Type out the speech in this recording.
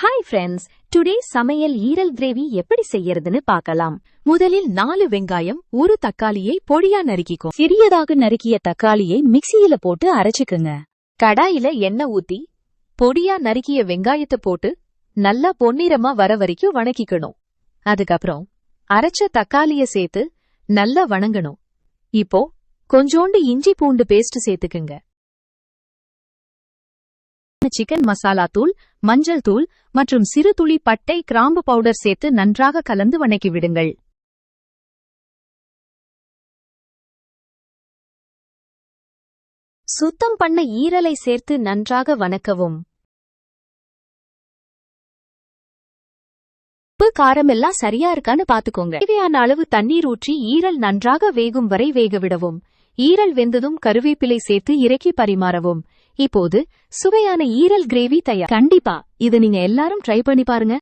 Hi friends, today சமையல் ஈரல் gravy எப்படி செய்யறதுன்னு பார்க்கலாம். முதலில் 4 வெங்காயம், 1 தக்காளியை பொடியா நறுக்கிக்கும். சிறியதாக நறுக்கிய தக்காளியை மிக்சியில போட்டு அரைச்சுக்குங்க. கடாயில எண்ணெய் ஊத்தி பொடியா நறுக்கிய வெங்காயத்தை போட்டு நல்லா பொன்னிறமா வர வரைக்கும் வணக்கிக்கணும். அதுக்கப்புறம் அரைச்ச தக்காளிய சேர்த்து நல்லா வணங்கணும். இப்போ கொஞ்சோண்டு இஞ்சி பூண்டு பேஸ்ட் சேர்த்துக்குங்க. சிக்கன் மசாலா தூள், மஞ்சள் தூள் மற்றும் சிறு துளி பட்டை கிராம்பு பவுடர் சேர்த்து நன்றாக கலந்து வணக்கி விடுங்கள். சுத்தம் பண்ண ஈரலை சேர்த்து நன்றாக வணக்கவும். உப்பு காரம் எல்லாம் சரியா இருக்கான்னு பாத்துக்கோங்க. தேவையான அளவு தண்ணீர் ஊற்றி ஈரல் நன்றாக வேகும் வரை வேகவிடவும். ஈரல் வெந்ததும் கருவேப்பிலை சேர்த்து இறக்கி பரிமாறவும். இப்போது சுவையான ஈரல் கிரேவி தயார். கண்டிப்பா இதை நீங்க எல்லாரும் ட்ரை பண்ணி பாருங்க.